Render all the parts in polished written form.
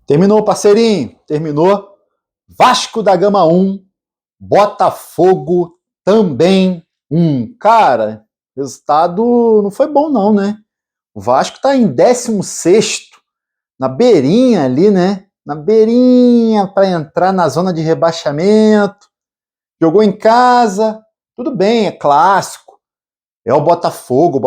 Terminou, parceirinho. Terminou. Vasco da Gama 1, Botafogo também 1. Cara, o resultado não foi bom não, né? O Vasco tá em 16º, na beirinha ali, né? Na beirinha para entrar na zona de rebaixamento. Jogou em casa, tudo bem, é clássico. É o Botafogo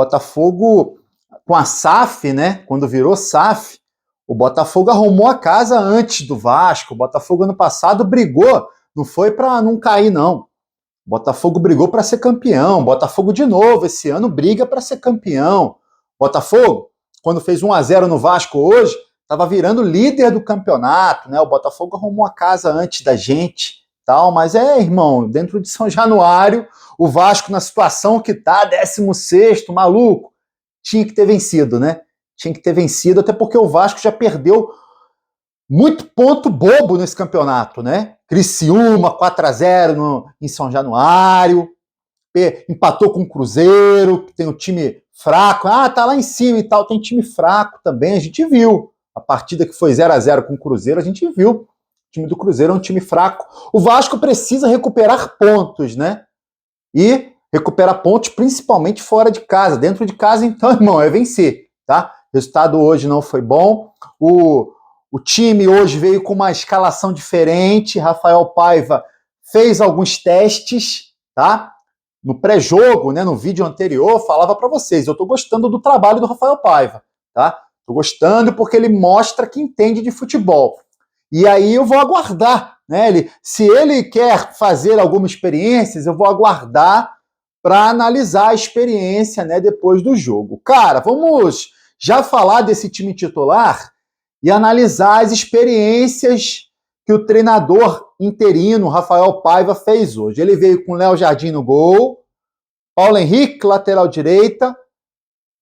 com a SAF, né? Quando virou SAF, o Botafogo arrumou a casa antes do Vasco. O Botafogo ano passado brigou, não foi para não cair, não. O Botafogo brigou para ser campeão. O Botafogo de novo esse ano briga para ser campeão. O Botafogo, quando fez 1-0 no Vasco hoje, estava virando líder do campeonato, né? O Botafogo arrumou a casa antes da gente, tal. Mas irmão, dentro de São Januário, o Vasco na situação que tá, 16º, maluco, tinha que ter vencido, né? Tinha que ter vencido, até porque o Vasco já perdeu muito ponto bobo nesse campeonato, né? Criciúma, 4-0 em São Januário, empatou com o Cruzeiro, que tem um time fraco. Ah, tá lá em cima e tal, tem time fraco também, a gente viu. A partida que foi 0-0 com o Cruzeiro, a gente viu. O time do Cruzeiro é um time fraco. O Vasco precisa recuperar pontos, né? E recuperar pontos principalmente fora de casa. Dentro de casa, então, irmão, é vencer, tá? O resultado hoje não foi bom. O time hoje veio com uma escalação diferente. Rafael Paiva fez alguns testes, tá? No pré-jogo, né, no vídeo anterior, falava para vocês, eu tô gostando do trabalho do Rafael Paiva, tá? Tô gostando porque ele mostra que entende de futebol. E aí eu vou aguardar, né? Se ele quer fazer algumas experiências, eu vou aguardar para analisar a experiência, né, depois do jogo. Cara, vamos já falar desse time titular e analisar as experiências que o treinador interino, Rafael Paiva, fez hoje. Ele veio com Léo Jardim no gol, Paulo Henrique, lateral direita,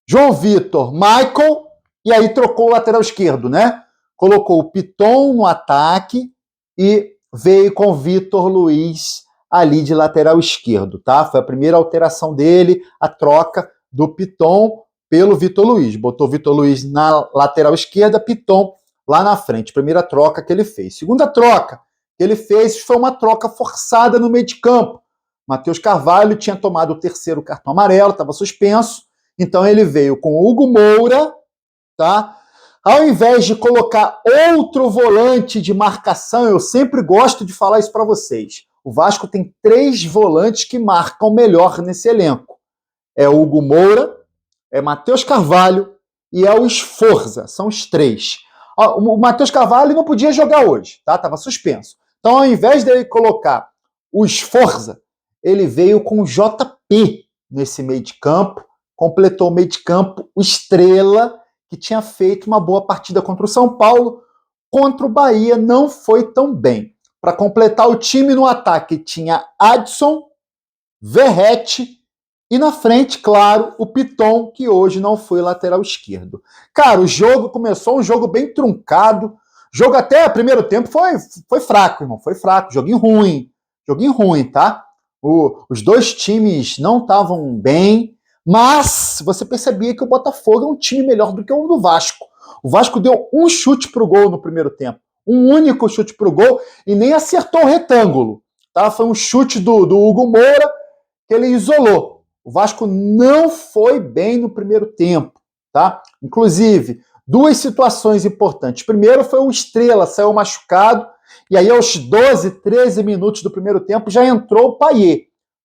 João Vitor, Michael, e aí trocou o lateral esquerdo, né? Colocou o Piton no ataque e veio com o Vitor Luiz ali de lateral esquerdo, tá? Foi a primeira alteração dele, a troca do Piton pelo Vitor Luiz. Botou o Vitor Luiz na lateral esquerda, Piton lá na frente. Primeira troca que ele fez. Segunda troca que ele fez foi uma troca forçada no meio de campo. Matheus Carvalho tinha tomado o terceiro cartão amarelo, estava suspenso, então ele veio com o Hugo Moura, tá? Ao invés de colocar outro volante de marcação, eu sempre gosto de falar isso para vocês. O Vasco tem 3 volantes que marcam melhor nesse elenco. É o Hugo Moura, é Matheus Carvalho e é o Sforza. São os 3. O Matheus Carvalho não podia jogar hoje, tá? Estava suspenso. Então, ao invés dele colocar o Sforza, ele veio com o JP nesse meio de campo, completou o meio de campo, o Estrela, que tinha feito uma boa partida contra o São Paulo, contra o Bahia não foi tão bem. Para completar o time no ataque tinha Adson, Verrete e na frente, claro, o Piton, que hoje não foi lateral esquerdo. Cara, o jogo começou um jogo bem truncado. O jogo até primeiro tempo foi fraco, irmão. Foi fraco, joguinho ruim, tá? Os dois times não estavam bem, mas você percebia que o Botafogo é um time melhor do que o do Vasco. O Vasco deu um chute pro gol no primeiro tempo. Um único chute pro gol e nem acertou o retângulo. Tá? Foi um chute do Hugo Moura que ele isolou. O Vasco não foi bem no primeiro tempo. Tá? Inclusive, 2 situações importantes. Primeiro foi o Estrela, saiu machucado, e aí aos 12, 13 minutos do primeiro tempo já entrou o Payet.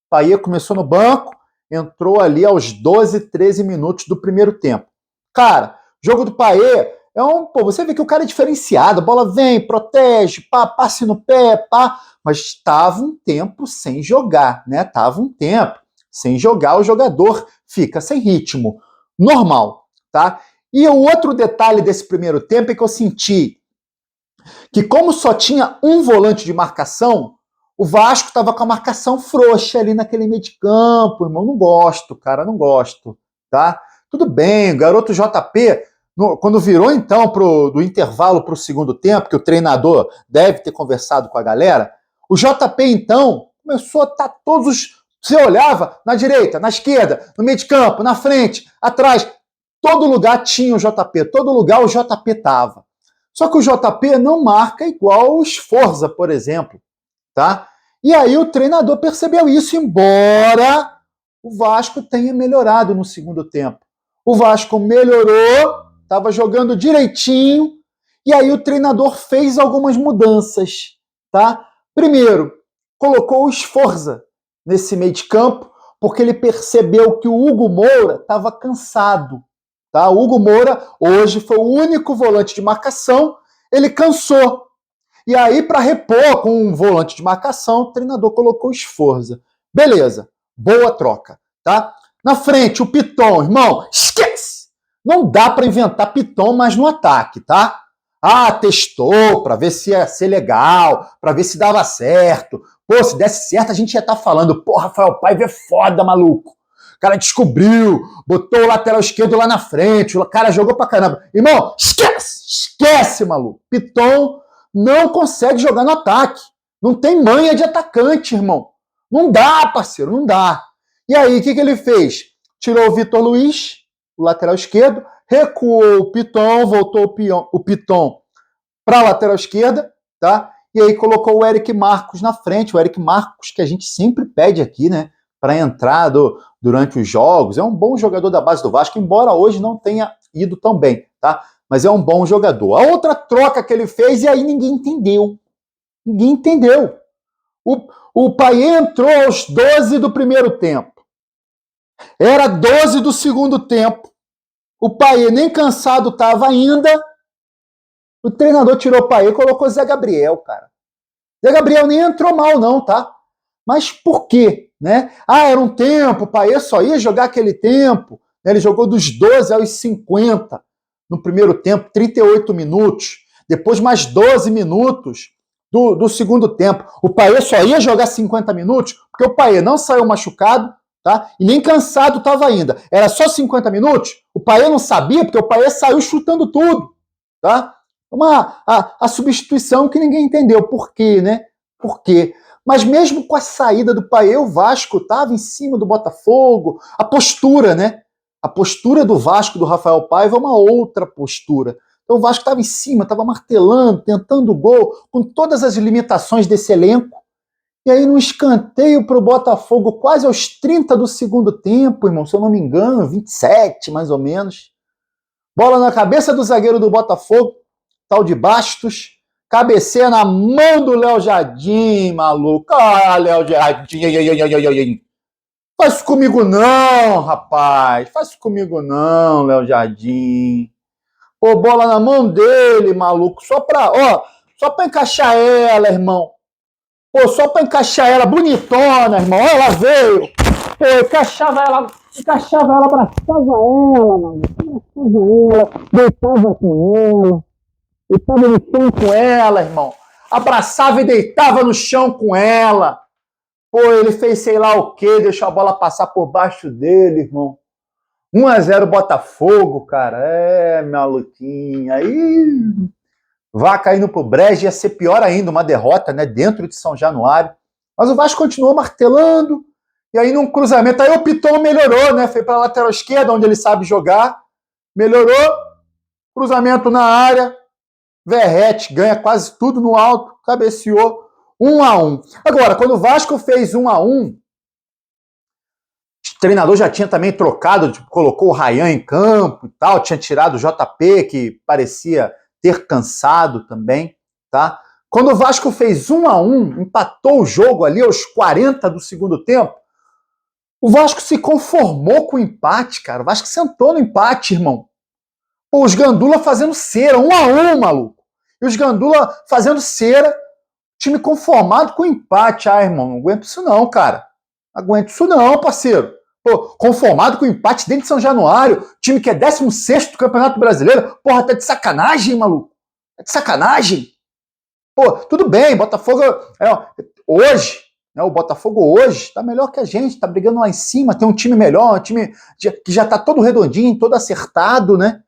O Payet começou no banco, entrou ali aos 12, 13 minutos do primeiro tempo. Cara, jogo do Payet você vê que o cara é diferenciado, a bola vem, protege, passe no pé, mas estava um tempo sem jogar, né? Tava um tempo sem jogar, o jogador fica sem ritmo. Normal, tá? E o outro detalhe desse primeiro tempo é que eu senti que como só tinha um volante de marcação, o Vasco estava com a marcação frouxa ali naquele meio de campo. Irmão, não gosto, tá? Tudo bem, o garoto JP, quando virou então do intervalo para o segundo tempo, que o treinador deve ter conversado com a galera, o JP então começou a estar todos os... Você olhava na direita, na esquerda, no meio de campo, na frente, atrás, todo lugar tinha o JP, todo lugar o JP estava. Só que o JP não marca igual o Sforza, por exemplo, tá? E aí o treinador percebeu isso, embora o Vasco tenha melhorado no segundo tempo. O Vasco melhorou, estava jogando direitinho, e aí o treinador fez algumas mudanças, tá? Primeiro, colocou o Sforza nesse meio de campo, porque ele percebeu que o Hugo Moura estava cansado. Tá? O Hugo Moura hoje foi o único volante de marcação, ele cansou. E aí, para repor com um volante de marcação, o treinador colocou o Sforza. Beleza, boa troca. Tá? Na frente, o Piton, irmão, esquece! Não dá para inventar Piton mais no ataque, tá? Ah, testou para ver se ia ser legal, para ver se dava certo. Pô, se desse certo, a gente ia estar falando, pô, Rafael Paiva é foda, maluco. O cara descobriu, botou o lateral esquerdo lá na frente, o cara jogou pra caramba. Irmão, esquece, maluco. Piton não consegue jogar no ataque. Não tem manha de atacante, irmão. Não dá, parceiro, não dá. E aí, o que ele fez? Tirou o Vitor Luiz, o lateral esquerdo, recuou o Piton, voltou o Piton para a lateral esquerda, tá? E aí colocou o Eric Marcos na frente, o Eric Marcos que a gente sempre pede aqui, né, para entrar durante os jogos. É um bom jogador da base do Vasco, embora hoje não tenha ido tão bem, tá? Mas é um bom jogador. A outra troca que ele fez, e aí ninguém entendeu. Ninguém entendeu. O Payet entrou aos 12 do primeiro tempo. Era 12 do segundo tempo. O Payet nem cansado estava ainda. O treinador tirou o Payet e colocou o Zé Gabriel, cara. Zé Gabriel nem entrou mal, não, tá? Mas por quê? Né? Ah, era um tempo, o Payet só ia jogar aquele tempo. Né? Ele jogou dos 12 aos 50 no primeiro tempo, 38 minutos. Depois mais 12 minutos do segundo tempo. O Payet só ia jogar 50 minutos porque o Payet não saiu machucado, tá? E nem cansado estava ainda. Era só 50 minutos? O Payet não sabia porque o Payet saiu chutando tudo, tá? A substituição que ninguém entendeu. Por quê, né? Por quê? Mas mesmo com a saída do Payet, o Vasco estava em cima do Botafogo. A postura, né? A postura do Vasco, do Rafael Paiva, é uma outra postura. Então o Vasco estava em cima, estava martelando, tentando o gol, com todas as limitações desse elenco. E aí no escanteio para o Botafogo, quase aos 30 do segundo tempo, irmão, se eu não me engano, 27 mais ou menos. Bola na cabeça do zagueiro do Botafogo, tal de Bastos, cabeceia na mão do Léo Jardim, maluco. Ah, Léo Jardim. Faz isso comigo não, rapaz. Faz isso comigo não, Léo Jardim. Pô, bola na mão dele, maluco. Só pra encaixar ela, irmão. Pô, só pra encaixar ela, bonitona, irmão. Ela veio. Pô, encaixava ela, abraçava ela, maluco. Abraçava ela, deitava com ela. Deitava no chão com ela, irmão. Abraçava e deitava no chão com ela. Pô, ele fez sei lá o quê, deixou a bola passar por baixo dele, irmão. 1-0 Botafogo, cara. É, maluquinha. Aí Vaca indo pro brejo, ia ser pior ainda, uma derrota, né, dentro de São Januário. Mas o Vasco continuou martelando, e aí num cruzamento, aí o Piton melhorou, né, foi para a lateral esquerda, onde ele sabe jogar, melhorou, cruzamento na área, Verrete ganha quase tudo no alto, cabeceou, 1-1. Agora, quando o Vasco fez 1-1, o treinador já tinha também trocado, tipo, colocou o Ryan em campo e tal, tinha tirado o JP, que parecia ter cansado também, tá? Quando o Vasco fez 1-1, empatou o jogo ali aos 40 do segundo tempo, o Vasco se conformou com o empate, cara. O Vasco sentou no empate, irmão. Pô, os Gandula fazendo cera, 1-1, maluco. E os Gandula fazendo cera, time conformado com o empate. Ah, irmão, não aguento isso não, cara. Não aguento isso não, parceiro. Pô, conformado com o empate dentro de São Januário, time que é 16º do Campeonato Brasileiro. Porra, tá de sacanagem, maluco. Tá de sacanagem. Pô, tudo bem, Botafogo hoje, né, o Botafogo hoje tá melhor que a gente, tá brigando lá em cima, tem um time melhor, um time que já tá todo redondinho, todo acertado, né?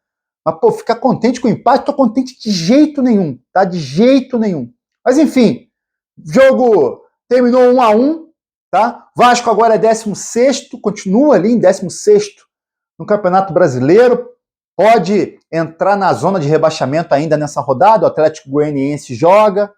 Mas, pô, ficar contente com o empate, tô contente de jeito nenhum, tá? De jeito nenhum. Mas, enfim, jogo terminou 1-1, tá? Vasco agora é 16º, continua ali em 16º no Campeonato Brasileiro, pode entrar na zona de rebaixamento ainda nessa rodada. O Atlético Goianiense joga,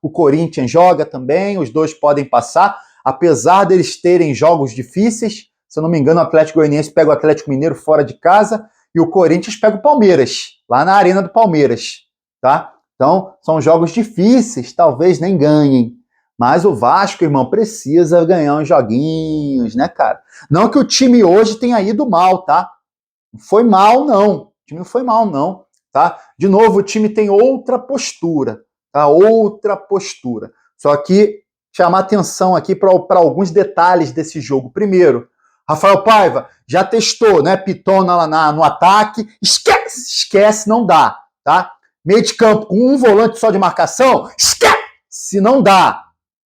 o Corinthians joga também, os dois podem passar, apesar deles terem jogos difíceis. Se eu não me engano, o Atlético Goianiense pega o Atlético Mineiro fora de casa e o Corinthians pega o Palmeiras, lá na Arena do Palmeiras, tá? Então, são jogos difíceis, talvez nem ganhem. Mas o Vasco, irmão, precisa ganhar uns joguinhos, né, cara? Não que o time hoje tenha ido mal, tá? Não foi mal, não. O time não foi mal, não, tá? De novo, o time tem outra postura, tá? Outra postura. Só que chamar atenção aqui para alguns detalhes desse jogo. Primeiro, Rafael Paiva já testou, né? Pitona lá no ataque. Esquece, não dá, tá? Meio de campo com um volante só de marcação, esquece, não dá,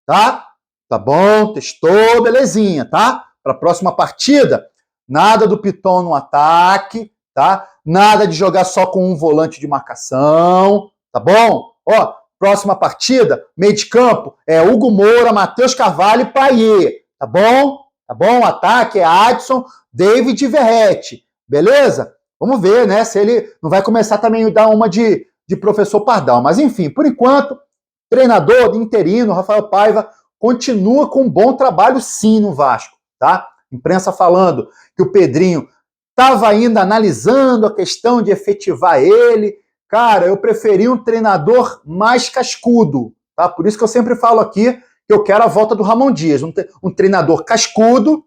tá? Tá bom, testou, belezinha, tá? Para a próxima partida, nada do Piton no ataque, tá? Nada de jogar só com um volante de marcação, tá bom? Ó, próxima partida, meio de campo, é Hugo Moura, Matheus Carvalho e Payet, tá bom? Tá bom? O ataque é Adson, David e Verratti, beleza? Vamos ver, né, se ele não vai começar também a dar uma de professor Pardal. Mas, enfim, por enquanto, treinador interino, Rafael Paiva, continua com um bom trabalho, sim, no Vasco, tá? Imprensa falando que o Pedrinho estava ainda analisando a questão de efetivar ele. Cara, eu preferi um treinador mais cascudo, tá? Por isso que eu sempre falo aqui que eu quero a volta do Ramon Dias, um treinador cascudo,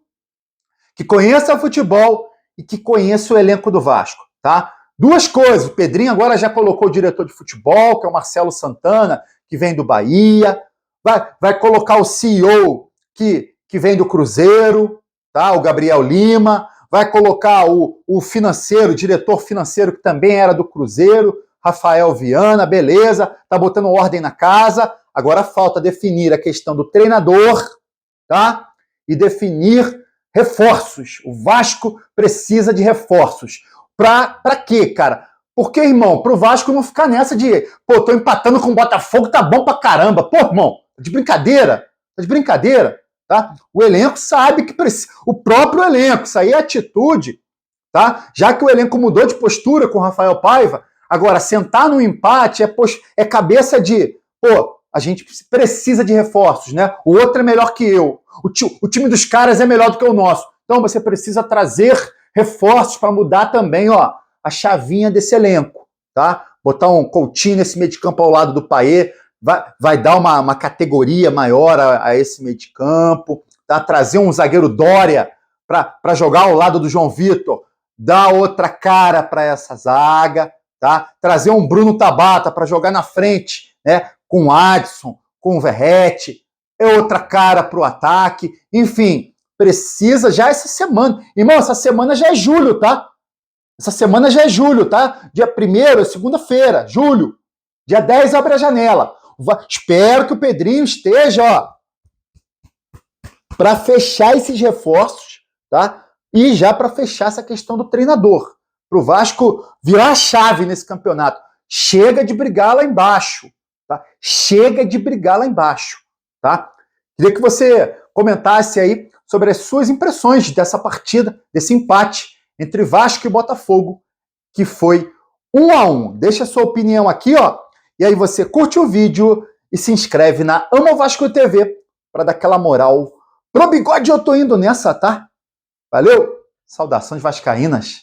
que conheça futebol e que conheça o elenco do Vasco, tá? Duas coisas, o Pedrinho agora já colocou o diretor de futebol, que é o Marcelo Santana, que vem do Bahia, vai colocar o CEO, que vem do Cruzeiro, tá? O Gabriel Lima, vai colocar o financeiro, o diretor financeiro, que também era do Cruzeiro, Rafael Viana, beleza, tá botando ordem na casa. Agora falta definir a questão do treinador, tá? E definir reforços. O Vasco precisa de reforços. Pra quê, cara? Porque, irmão, pro Vasco não ficar nessa de, pô, tô empatando com o Botafogo, tá bom pra caramba. Pô, irmão, tá de brincadeira? Tá de brincadeira, tá? O elenco sabe que precisa. O próprio elenco, isso aí é atitude, tá? Já que o elenco mudou de postura com o Rafael Paiva, agora, sentar no empate é cabeça de, pô, a gente precisa de reforços, né? O outro é melhor que eu. O time dos caras é melhor do que o nosso. Então você precisa trazer reforços para mudar também, ó, a chavinha desse elenco, tá? Botar um Coutinho nesse meio de campo ao lado do Payet, vai dar uma categoria maior a esse meio de campo, tá? Trazer um zagueiro Dória para jogar ao lado do João Vitor, dar outra cara para essa zaga, tá? Trazer um Bruno Tabata para jogar na frente, né? Com o Adson, com o Verratti, é outra cara para o ataque, enfim, precisa já essa semana. Irmão, essa semana já é julho, tá? Essa semana já é julho, tá? Dia 1º é segunda-feira, julho. Dia 10 abre a janela. Espero que o Pedrinho esteja, ó, para fechar esses reforços, tá? E já para fechar essa questão do treinador. Para o Vasco virar a chave nesse campeonato. Chega de brigar lá embaixo, tá? Chega de brigar lá embaixo, tá? Queria que você comentasse aí sobre as suas impressões dessa partida, desse empate entre Vasco e Botafogo, que foi 1-1. Deixa a sua opinião aqui, ó. E aí você curte o vídeo e se inscreve na Ama Vasco TV para dar aquela moral. Pro bigode eu tô indo nessa, tá? Valeu? Saudações vascaínas.